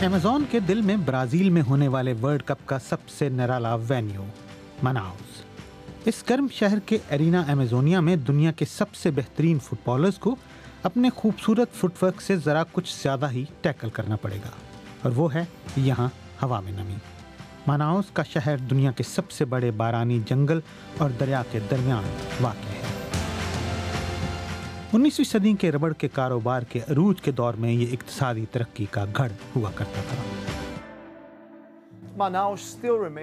Amazon کے دل میں برازیل میں ہونے والے ورلڈ کپ کا سب سے نرالا وینیو مناؤس۔ اس گرم شہر کے ایرینا ایمیزونیا میں دنیا کے سب سے بہترین فٹ بالرز کو اپنے خوبصورت فٹ ورک سے ذرا کچھ زیادہ ہی ٹیکل کرنا پڑے گا، اور وہ ہے یہاں ہوا میں نمی۔ مناؤس کا شہر دنیا کے سب سے بڑے بارانی جنگل اور دریا کے درمیان واقع ہے۔ 19ویں صدی کے ربڑ کے کاروبار کے عروج کے دور میں یہ اقتصادی ترقی کا گڑھ ہوا کرتا تھا۔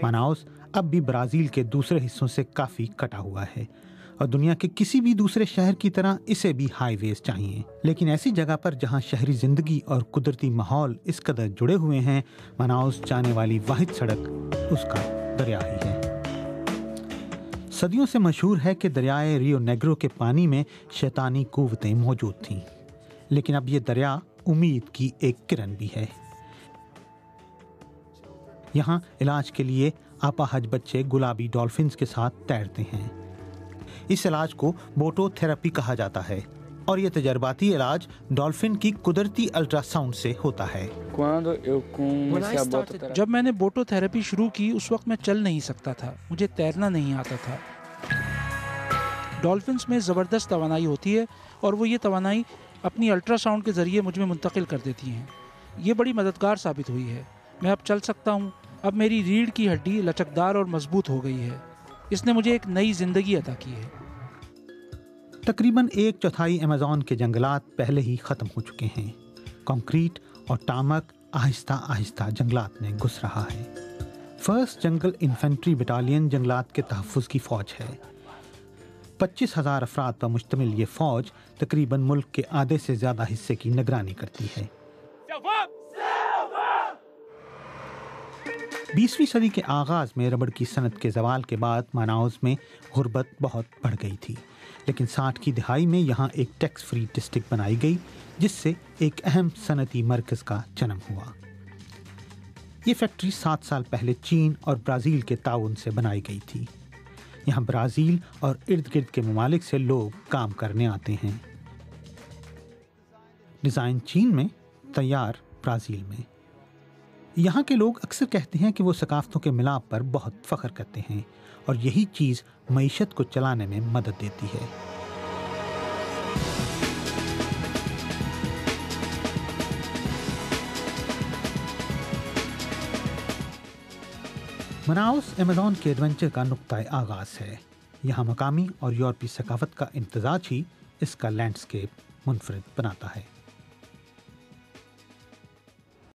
مناؤس اب بھی برازیل کے دوسرے حصوں سے کافی کٹا ہوا ہے، اور دنیا کے کسی بھی دوسرے شہر کی طرح اسے بھی ہائی ویز چاہیے، لیکن ایسی جگہ پر جہاں شہری زندگی اور قدرتی ماحول اس قدر جڑے ہوئے ہیں، مناؤس جانے والی واحد سڑک اس کا دریا ہی ہے۔ صدیوں سے مشہور ہے کہ دریائے ریو نیگرو کے پانی میں شیطانی قوتیں موجود تھیں، لیکن اب یہ دریا امید کی ایک کرن بھی ہے۔ یہاں علاج کے لیے اپاہج بچے گلابی ڈالفنز کے ساتھ تیرتے ہیں۔ اس علاج کو بوٹو تھراپی کہا جاتا ہے، اور یہ تجرباتی علاج ڈالفن کی قدرتی الٹرا ساؤنڈ سے ہوتا ہے۔ جب میں نے بوٹو تھراپی شروع کی اس وقت میں چل نہیں سکتا تھا، مجھے تیرنا نہیں آتا تھا۔ ڈالفنز میں زبردست توانائی ہوتی ہے، اور وہ یہ توانائی اپنی الٹرا ساؤنڈ کے ذریعے مجھ میں منتقل کر دیتی ہیں۔ یہ بڑی مددگار ثابت ہوئی ہے۔ میں اب چل سکتا ہوں۔ اب میری ریڑھ کی ہڈی لچکدار اور مضبوط ہو گئی ہے۔ اس نے مجھے ایک نئی زندگی عطا کی ہے۔ تقریباً 1/4 ایمیزون کے جنگلات پہلے ہی ختم ہو چکے ہیں۔ کنکریٹ اور ٹامک آہستہ آہستہ جنگلات میں گھس رہا ہے۔ فرسٹ جنگل انفینٹری بٹالین جنگلات کے تحفظ کی فوج ہے۔ 25,000 افراد پر مشتمل یہ فوج تقریباً ملک کے آدھے سے زیادہ حصے کی نگرانی کرتی ہے۔ 20ویں صدی کے آغاز میں ربڑ کی صنعت کے زوال کے بعد مناؤس میں غربت بہت بڑھ گئی تھی، لیکن 60 کی دہائی میں یہاں ایک ٹیکس فری ڈسٹرکٹ بنائی گئی، جس سے ایک اہم صنعتی مرکز کا جنم ہوا۔ یہ فیکٹری 7 سال پہلے چین اور برازیل کے تعاون سے بنائی گئی تھی۔ یہاں برازیل اور ارد گرد کے ممالک سے لوگ کام کرنے آتے ہیں۔ ڈیزائن چین میں، تیار برازیل میں۔ یہاں کے لوگ اکثر کہتے ہیں کہ وہ ثقافتوں کے ملاپ پر بہت فخر کرتے ہیں، اور یہی چیز معیشت کو چلانے میں مدد دیتی ہے۔ مناؤس ایمیزون کے ایڈونچر کا نقطۂ آغاز ہے۔ یہاں مقامی اور یورپی ثقافت کا امتزاج ہی اس کا لینڈسکیپ منفرد بناتا ہے۔